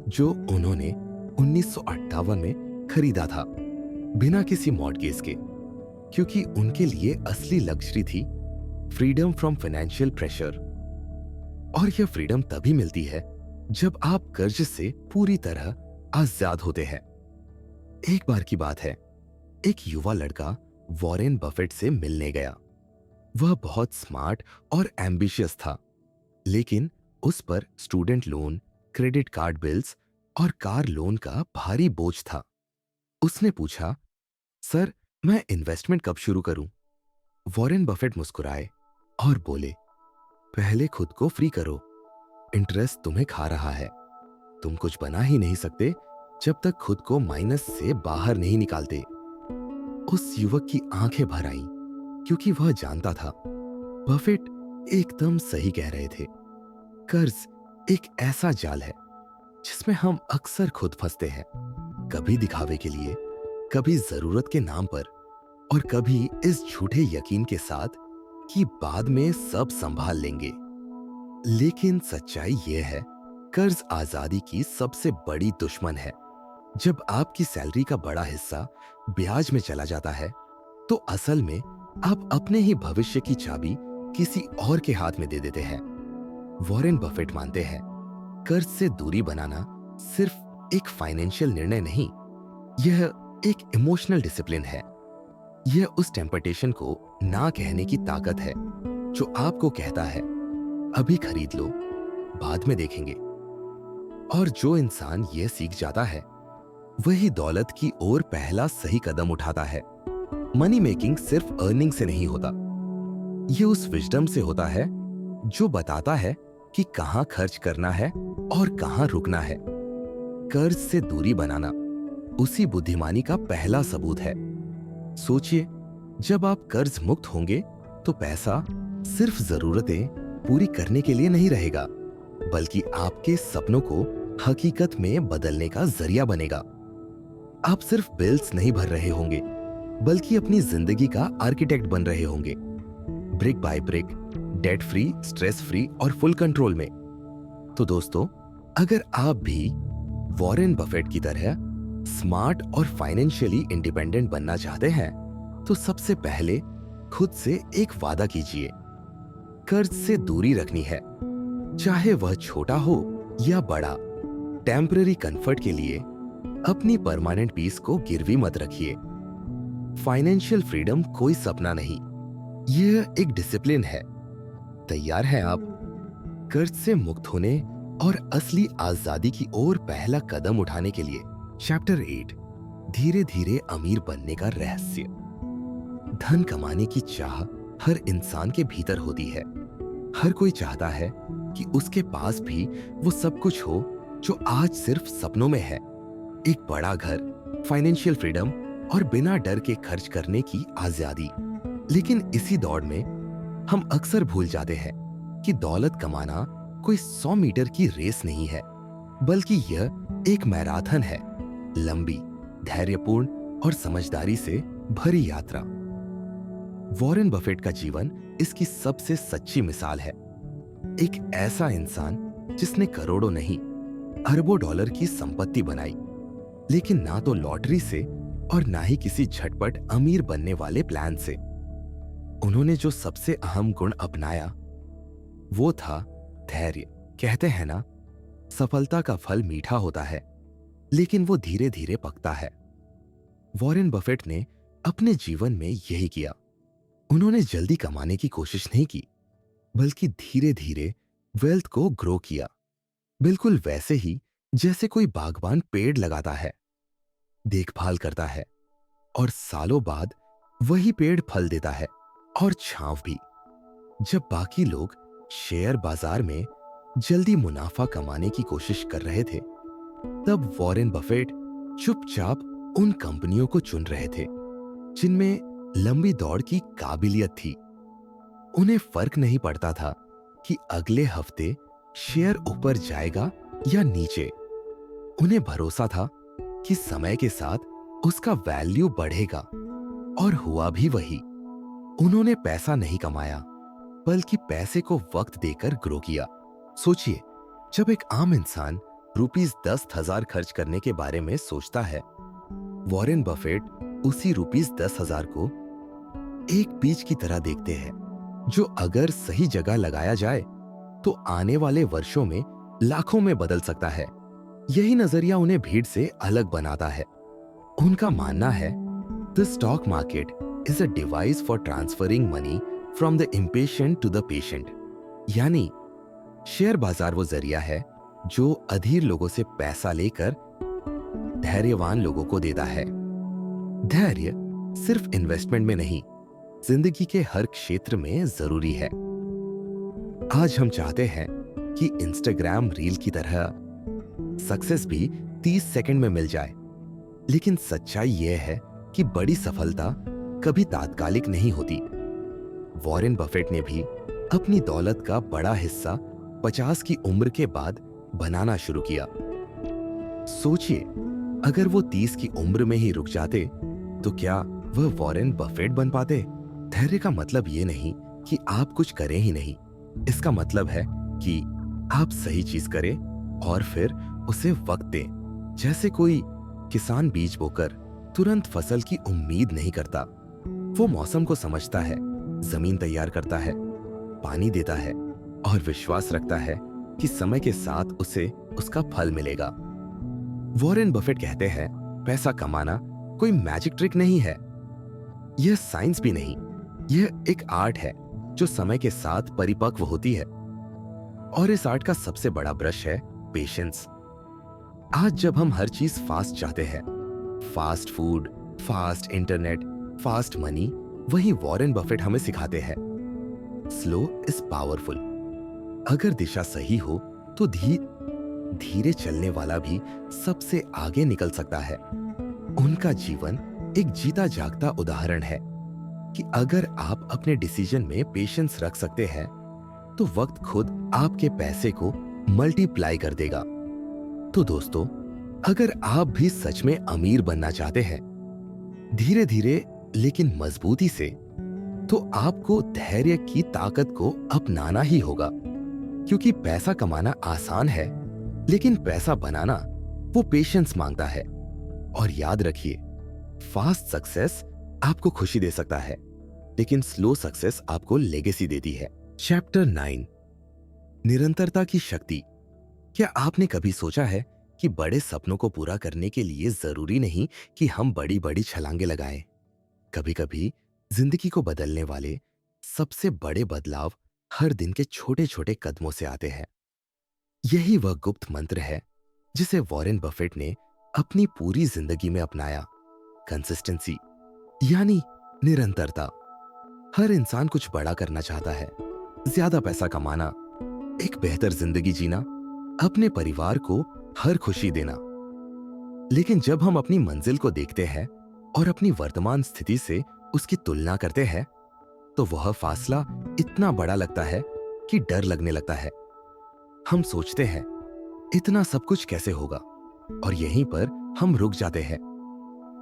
जो उन्होंने 1958 में खरीदा था, बिना किसी मॉर्गेज के, क्योंकि उनके लिए असली लग्जरी थी फ्रीडम फ्रॉम फाइनेंशियल प्रेशर। और यह फ्रीडम तभी मिलती है जब आप कर्ज से पूरी तरह आजाद होते हैं। एक बार की बात है, एक युवा लड़का वॉरेन बफेट से मिलने गया। वह बहुत स्मार्ट और एम्बिशियस था, लेकिन उस पर student loan, credit card bills और कार लोन का भारी बोझ था। उसने पूछा, सर, मैं इन्वेस्टमेंट कब शुरू करूं? वॉरेन बफेट मुस्कुराए और बोले, पहले खुद को फ्री करो, इंटरेस्ट तुम्हें खा रहा है। तुम कुछ बना ही नहीं सकते जब तक खुद को माइनस से बाहर नहीं निकालते। उस युवक की आंखें भर आईं, क्योंकि वह जानता था बफेट एकदम सही कह रहे थे। कर्ज एक ऐसा जाल है जिसमें हम अक्सर खुद फंसते हैं, कभी दिखावे के लिए, कभी जरूरत के नाम पर, और कभी इस झूठे यकीन के साथ कि बाद में सब संभाल लेंगे। लेकिन सच्चाई यह है, कर्ज आजादी की सबसे बड़ी दुश्मन है। जब आपकी सैलरी का बड़ा हिस्सा ब्याज में चला जाता है, तो असल में आप अपने ही भविष्य की चाबी किसी और के हाथ में दे देते हैं। वॉरेन बफेट मानते हैं, कर्ज से दूरी बनाना सिर्फ एक फाइनेंशियल निर्णय नहीं, यह एक इमोशनल डिसिप्लिन है। यह उस टेम्पटेशन को ना कहने की ताकत है जो आपको कहता है, अभी खरीद लो, बाद में देखेंगे। और जो इंसान यह सीख जाता है, वही दौलत की ओर पहला सही कदम उठाता है। मनी मेकिंग सिर्फ अर्निंग से नहीं होता, यह उस विजडम से होता है जो बताता है कि कहां खर्च करना है और कहां रुकना है। कर्ज से दूरी बनाना उसी बुद्धिमानी का पहला सबूत है। सोचिए, जब आप कर्ज मुक्त होंगे तो पैसा सिर्फ जरूरतें पूरी करने के लिए नहीं रहेगा, बल्कि आपके सपनों को हकीकत में बदलने का जरिया बनेगा। आप सिर्फ बिल्स नहीं भर रहे होंगे, बल्कि अपनी जिंदगी का आर्किटेक्ट बन रहे होंगे, brick by brick, debt free, stress free और फुल कंट्रोल में। तो दोस्तों, अगर आप भी वॉरेन बफेट की तरह स्मार्ट और फाइनेंशियली इंडिपेंडेंट बनना चाहते हैं, तो सबसे पहले खुद से एक वादा कीजिए। कर्ज से दूरी रखनी है, चाहे वह छोटा हो या बड़ा। टेम्पररी कंफर्ट के लिए अपनी परमानेंट पीस को गिरवी मत रखिए। फाइनेंशियल फ्रीडम कोई सपना नहीं, यह एक डिसिप्लिन है। तैयार हैं आप कर्ज से मुक्त होने और असली आजादी की ओर पहला कदम उठाने के लिए? चैप्टर 8, धीरे धीरे अमीर बनने का रहस्य। धन कमाने की चाह हर इंसान के भीतर होती है। हर कोई चाहता है कि उसके पास भी वो सब कुछ हो जो आज सिर्फ सपनों में है। एक बड़ा घर, फाइनेंशियल फ्रीडम और बिना डर के खर्च करने की आजादी। लेकिन इसी दौड़ में हम अक्सर भूल जाते हैं कि दौलत कमाना कोई 100 मीटर की रेस नहीं है, बल्कि यह एक मैराथन है। लंबी, धैर्यपूर्ण और समझदारी से भरी यात्रा। वॉरेन बफेट का जीवन इसकी सबसे सच्ची मिसाल है। एक ऐसा इंसान जिसने करोड़ों नहीं, अरबों डॉलर की संपत्ति बनाई, लेकिन ना तो लॉटरी से और ना ही किसी झटपट अमीर बनने वाले प्लान से। उन्होंने जो सबसे अहम गुण अपनाया वो था धैर्य। कहते हैं ना, सफलता का फल मीठा होता है, लेकिन वो धीरे धीरे पकता है। वॉरेन बफेट ने अपने जीवन में यही किया। उन्होंने जल्दी कमाने की कोशिश नहीं की, बल्कि धीरे धीरे वेल्थ को ग्रो किया। बिल्कुल वैसे ही जैसे कोई बागबान पेड़ लगाता है, देखभाल करता है और सालों बाद वही पेड़ फल देता है और छांव भी। जब बाकी लोग शेयर बाजार में जल्दी मुनाफा कमाने की कोशिश कर रहे थे, तब वॉरेन बफेट चुपचाप उन कंपनियों को चुन रहे थे जिनमें लंबी दौड़ की काबिलियत थी। उन्हें फर्क नहीं पड़ता था कि अगले हफ्ते शेयर ऊपर जाएगा या नीचे। उन्हें भरोसा था कि समय के साथ उसका वैल्यू बढ़ेगा, और हुआ भी वही। उन्होंने पैसा नहीं कमाया, बल्कि पैसे को वक्त देकर ग्रो किया। सोचिए, जब एक आम इंसान ₹10,000 खर्च करने के बारे में सोचता है, वॉरेन बफेट उसी ₹10,000 को एक बीज की तरह देखते हैं, जो अगर सही जगह लगाया जाए तो आने वाले वर्षों में लाखों में बदल सकता है। यही नजरिया उन्हें भीड़ से अलग बनाता है। उनका मानना है, the stock market is a device for transferring money from the impatient to the patient. यानी शेयर बाजार वो जरिया है जो अधीर लोगों से पैसा लेकर धैर्यवान लोगों को देता है। धैर्य सिर्फ इन्वेस्टमेंट में नहीं, जिंदगी के हर क्षेत्र में जरूरी है। आज हम चाहते हैं कि इंस्टाग्राम रील की तरह सक्सेस भी 30 सेकंड में मिल जाए, लेकिन सच्चाई यह है कि बड़ी सफलता कभी तात्कालिक नहीं होती। वॉरेन बफेट ने भी अपनी दौलत का बड़ा हिस्सा 50 की उम्र के बाद बनाना शुरू किया। सोचिए, अगर वो 30 की उम्र में ही रुक जाते तो क्या वह वॉरेन बफेट बन पाते? धैर्य का मतलब ये नहीं कि आप कुछ करें ही नहीं। इसका मतलब है कि आप सही चीज करें और फिर उसे वक्त दें। जैसे कोई किसान बीज बोकर तुरंत फसल की उम्मीद नहीं करता। वो मौसम को समझता है, जमीन तैयार करता है, पानी देता है और विश्वास रखता है कि समय के साथ उसे उसका फल मिलेगा। वॉरेन बफेट कहते हैं, पैसा कमाना कोई मैजिक ट्रिक नहीं है, यह साइंस भी नहीं, यह एक आर्ट है जो समय के साथ परिपक्व होती है। और इस आर्ट का सबसे बड़ा ब्रश है पेशेंस। आज जब हम हर चीज फास्ट चाहते हैं, fast food, fast internet, fast money, वही वॉरेन बफेट हमें सिखाते हैं, स्लो इज पावरफुल। अगर दिशा सही हो तो धीरे चलने वाला भी सबसे आगे निकल सकता है। उनका जीवन एक जीता जागता उदाहरण है कि अगर आप अपने डिसीजन में पेशेंस रख सकते हैं तो वक्त खुद आपके पैसे को मल्टीप्लाई कर देगा। तो दोस्तों, अगर आप भी सच में अमीर बनना चाहते हैं, धीरे धीरे लेकिन मजबूती से, तो आपको धैर्य की ताकत को अपनाना ही होगा। क्योंकि पैसा कमाना आसान है, लेकिन पैसा बनाना वो पेशेंस मांगता है। और याद रखिए, फास्ट सक्सेस आपको खुशी दे सकता है, लेकिन स्लो सक्सेस आपको लेगेसी देती है। चैप्टर 9, निरंतरता की शक्ति। क्या आपने कभी सोचा है कि बड़े सपनों को पूरा करने के लिए जरूरी नहीं कि हम बड़ी बड़ी छलांगे लगाएं? कभी कभी जिंदगी को बदलने वाले सबसे बड़े बदलाव हर दिन के छोटे छोटे कदमों से आते हैं। यही वह गुप्त मंत्र है जिसे वॉरेन बफेट ने अपनी पूरी जिंदगी में अपनाया। कंसिस्टेंसी, यानी निरंतरता। हर इंसान कुछ बड़ा करना चाहता है, ज्यादा पैसा कमाना, एक बेहतर जिंदगी जीना, अपने परिवार को हर खुशी देना। लेकिन जब हम अपनी मंजिल को देखते हैं और अपनी वर्तमान स्थिति से उसकी तुलना करते हैं, तो वह फासला इतना बड़ा लगता है कि डर लगने लगता है। हम सोचते हैं, इतना सब कुछ कैसे होगा, और यहीं पर हम रुक जाते हैं।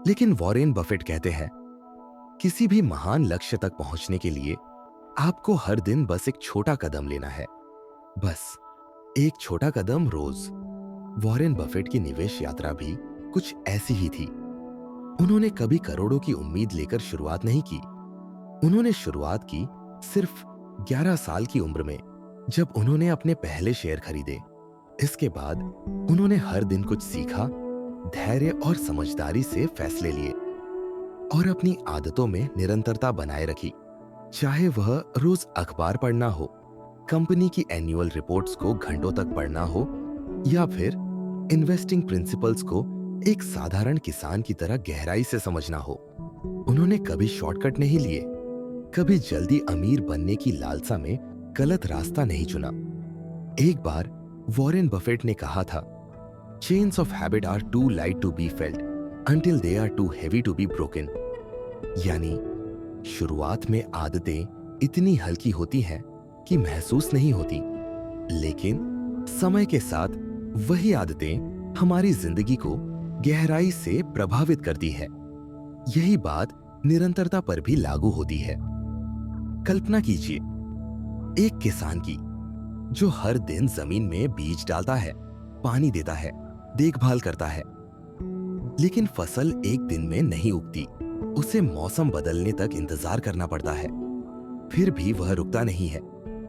लेकिन वॉरेन बफेट कहते हैं, किसी भी महान लक्ष्य तक पहुंचने के लिए आपको हर दिन बस एक छोटा कदम लेना है। बस एक छोटा कदम रोज। वॉरेन बफेट की निवेश यात्रा भी कुछ ऐसी ही थी। उन्होंने कभी करोड़ों की उम्मीद लेकर शुरुआत नहीं की। उन्होंने शुरुआत की सिर्फ 11 साल की उम्र में, जब उन्होंने अपने पहले शेयर खरीदे। इसके बाद उन्होंने हर दिन कुछ सीखा, धैर्य और समझदारी से फैसले लिए और अपनी आदतों में निरंतरता बनाए रखी। चाहे वह रोज अखबार पढ़ना हो, कंपनी की एनुअल रिपोर्ट्स को घंटों तक पढ़ना हो, या फिर इन्वेस्टिंग प्रिंसिपल्स को एक साधारण किसान की तरह गहराई से समझना हो। उन्होंने कभी शॉर्टकट नहीं लिए, कभी जल्दी अमीर बनने की लालसा में गलत रास्ता नहीं चुना। एक बार वॉरेन बफेट ने कहा था, chains of habit are too light to be felt until they are too heavy to be broken. यानी शुरुआत में आदतें इतनी हल्की होती हैं कि महसूस नहीं होती, लेकिन समय के साथ वही आदतें हमारी जिंदगी को गहराई से प्रभावित करती है। यही बात निरंतरता पर भी लागू होती है। कल्पना कीजिए एक किसान की, जो हर दिन जमीन में बीज डालता है, पानी देता है, देखभाल करता है, लेकिन फसल एक दिन में नहीं उगती। उसे मौसम बदलने तक इंतजार करना पड़ता है। फिर भी वह रुकता नहीं है,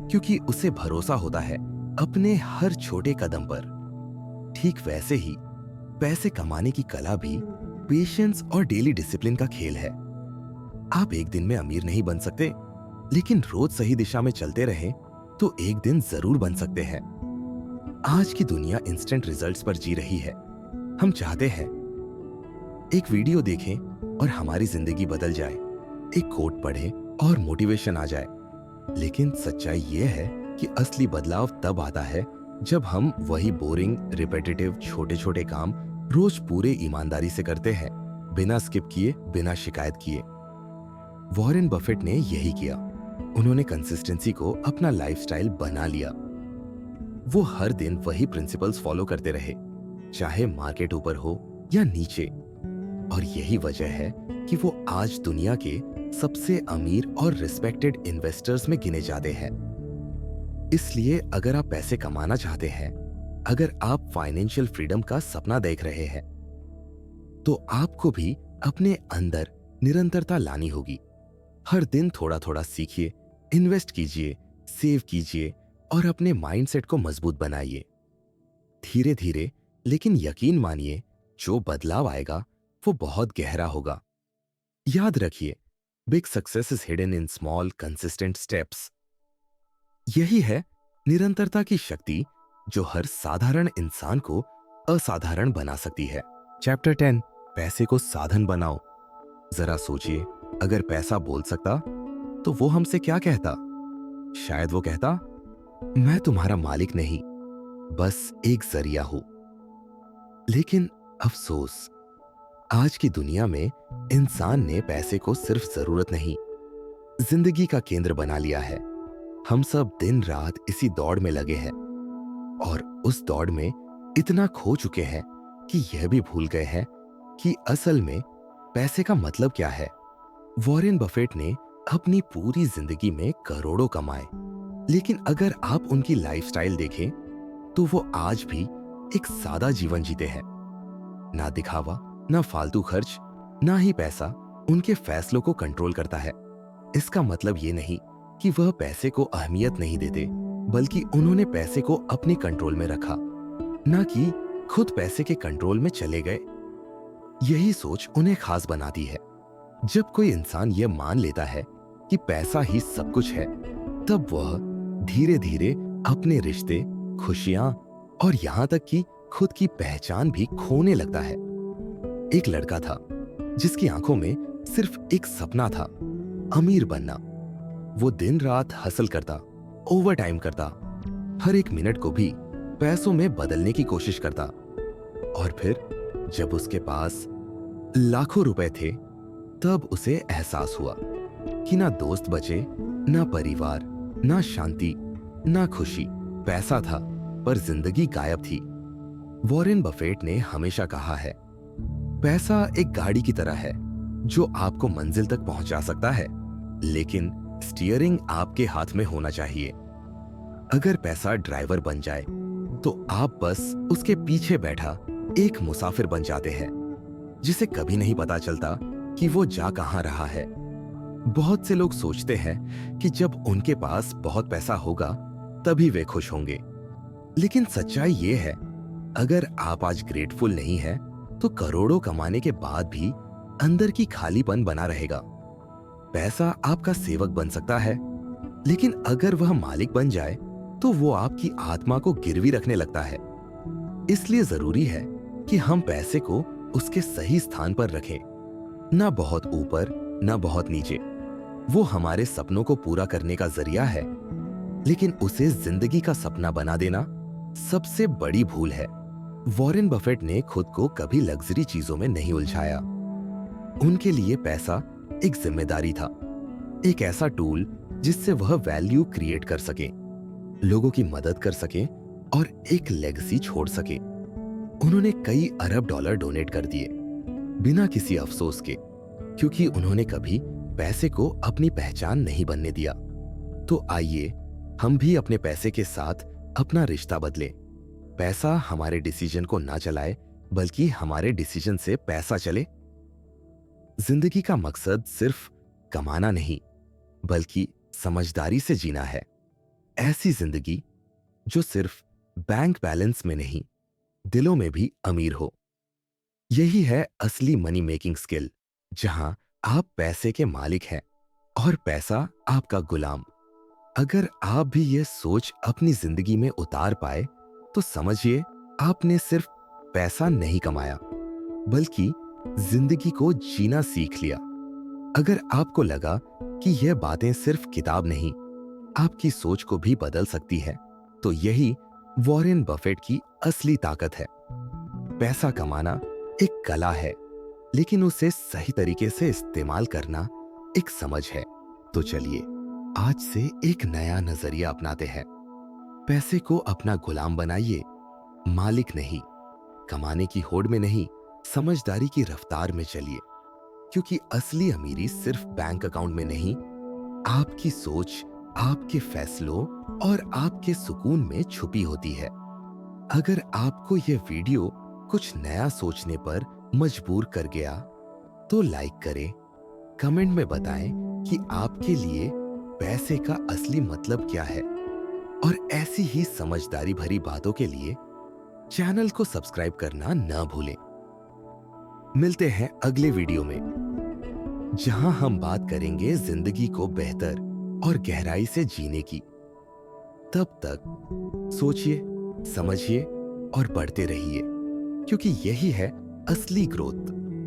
क्योंकि उसे भरोसा होता है अपने हर छोटे कदम पर। ठीक वैसे ही पैसे कमाने की कला भी पेशेंस और डेली डिसिप्लिन का खेल है। आप एक दिन में अमीर नहीं बन सकते, लेकिन रोज सही दिशा में चलते रहें तो एक दिन जरूर बन सकते हैं। आज की दुनिया इंस्टेंट रिजल्ट्स पर जी रही है। हम चाहते हैं एक वीडियो देखें और हमारी जिंदगी बदल जाए, एक कोट पढ़ें और मोटिवेशन आ जाए। लेकिन सच्चाई यह है कि असली बदलाव तब आता है जब हम वही बोरिंग, रिपीटेटिव छोटे छोटे काम रोज पूरे ईमानदारी से करते हैं, बिना स्किप किए, बिना शिकायत किए। वॉरेन बफेट ने यही किया। उन्होंने कंसिस्टेंसी को अपना लाइफस्टाइल बना लिया। वो हर दिन वही प्रिंसिपल्स फॉलो करते रहे, चाहे मार्केट ऊपर हो या नीचे। और यही वजह है कि वो आज दुनिया के सबसे अमीर और रिस्पेक्टेड इन्वेस्टर्स में गिने जाते हैं। इसलिए अगर आप पैसे कमाना चाहते हैं, अगर आप फाइनेंशियल फ्रीडम का सपना देख रहे हैं, तो आपको भी अपने अंदर निरंतरता लानी होगी। हर दिन थोड़ा थोड़ा सीखिए, इन्वेस्ट कीजिए, सेव कीजिए और अपने माइंडसेट को मजबूत बनाइए। धीरे धीरे, लेकिन यकीन मानिए, जो बदलाव आएगा वो बहुत गहरा होगा। याद रखिए, big success is hidden in small consistent steps. यही है निरंतरता की शक्ति, जो हर साधारण इंसान को असाधारण बना सकती है। चैप्टर 10, पैसे को साधन बनाओ। जरा सोचिए, अगर पैसा बोल सकता तो वो हमसे क्या कहता? शायद वो कहता, मैं तुम्हारा मालिक नहीं, बस एक जरिया हूं। लेकिन अफसोस, आज की दुनिया में इंसान ने पैसे को सिर्फ जरूरत नहीं, जिंदगी का केंद्र बना लिया है। हम सब दिन रात इसी दौड़ में लगे हैं और उस दौड़ में इतना खो चुके हैं कि यह भी भूल गए हैं कि असल में पैसे का मतलब क्या है। वॉरेन बफेट ने अपनी पूरी जिंदगी में करोड़ों कमाए, लेकिन अगर आप उनकी लाइफस्टाइल देखें तो वो आज भी एक सादा जीवन जीते हैं। ना दिखावा, ना फालतू खर्च, ना ही पैसा उनके फैसलों को कंट्रोल करता है। इसका मतलब ये नहीं कि वह पैसे को अहमियत नहीं देते, बल्कि उन्होंने पैसे को अपने कंट्रोल में रखा, ना कि खुद पैसे के कंट्रोल में चले गए। यही सोच उन्हें खास बनाती है। जब कोई इंसान यह मान लेता है कि पैसा ही सब कुछ है, तब वह धीरे धीरे अपने रिश्ते, खुशियां और यहां तक कि खुद की पहचान भी खोने लगता है। एक लड़का था जिसकी आंखों में सिर्फ एक सपना था, अमीर बनना। वो दिन रात हसल करता, ओवर टाइम करता, हर एक मिनट को भी पैसों में बदलने की कोशिश करता। और फिर जब उसके पास लाखों रुपए थे, तब उसे एहसास हुआ कि ना दोस्त बचे, ना परिवार, ना शांति, ना खुशी। पैसा था पर जिंदगी गायब थी। वॉरेन बफेट ने हमेशा कहा है, पैसा एक गाड़ी की तरह है जो आपको मंजिल तक पहुंचा सकता है, लेकिन स्टीयरिंग आपके हाथ में होना चाहिए। अगर पैसा ड्राइवर बन जाए तो आप बस उसके पीछे बैठा एक मुसाफिर बन जाते हैं, जिसे कभी नहीं पता चलता कि वो जा कहां रहा है। बहुत से लोग सोचते हैं कि जब उनके पास बहुत पैसा होगा तभी वे खुश होंगे, लेकिन सच्चाई ये है, अगर आप आज ग्रेटफुल नहीं है तो करोड़ों कमाने के बाद भी अंदर की खालीपन बना रहेगा। पैसा आपका सेवक बन सकता है, लेकिन अगर वह मालिक बन जाए तो वो आपकी आत्मा को गिरवी रखने लगता है। इसलिए जरूरी है कि हम पैसे को उसके सही स्थान पर रखें, ना बहुत ऊपर, ना बहुत नीचे। वो हमारे सपनों को पूरा करने का जरिया है, लेकिन उसे जिंदगी का सपना बना देना सबसे बड़ी भूल है। वॉरेन बफेट ने खुद को कभी लग्जरी चीजों में नहीं उलझाया। उनके लिए पैसा एक जिम्मेदारी था, एक ऐसा टूल जिससे वह वैल्यू क्रिएट कर सके, लोगों की मदद कर सके और एक लेगेसी छोड़ सके। उन्होंने कई अरब डॉलर डोनेट कर दिए बिना किसी अफसोस के, क्योंकि उन्होंने कभी पैसे को अपनी पहचान नहीं बनने दिया। तो आइए हम भी अपने पैसे के साथ अपना रिश्ता बदलें। पैसा हमारे डिसीजन को ना चलाए, बल्कि हमारे डिसीजन से पैसा चले। जिंदगी का मकसद सिर्फ कमाना नहीं, बल्कि समझदारी से जीना है। ऐसी जिंदगी जो सिर्फ बैंक बैलेंस में नहीं, दिलों में भी अमीर हो। यही है असली मनी मेकिंग स्किल, जहां आप पैसे के मालिक हैं और पैसा आपका गुलाम। अगर आप भी ये सोच अपनी जिंदगी में उतार पाए तो समझिए आपने सिर्फ पैसा नहीं कमाया, बल्कि जिंदगी को जीना सीख लिया। अगर आपको लगा कि यह बातें सिर्फ किताब नहीं, आपकी सोच को भी बदल सकती है, तो यही वॉरेन बफेट की असली ताकत है। पैसा कमाना एक कला है, लेकिन उसे सही तरीके से इस्तेमाल करना एक समझ है। तो चलिए आज से एक नया नजरिया अपनाते हैं। पैसे को अपना गुलाम बनाइए, मालिक नहीं। कमाने की होड़ में नहीं, समझदारी की रफ्तार में चलिए, क्योंकि असली अमीरी सिर्फ बैंक अकाउंट में नहीं, आपकी सोच, आपके फैसलों और आपके सुकून में छुपी होती है। अगर आपको यह वीडियो कुछ नया सोचने पर मजबूर कर गया तो लाइक करें, कमेंट में बताएं कि आपके लिए पैसे का असली मतलब क्या है, और ऐसी ही समझदारी भरी बातों के लिए चैनल को सब्सक्राइब करना ना भूलें। मिलते हैं अगले वीडियो में, जहां हम बात करेंगे जिंदगी को बेहतर और गहराई से जीने की। तब तक सोचिए, समझिए और बढ़ते रहिए, क्योंकि यही है असली ग्रोथ।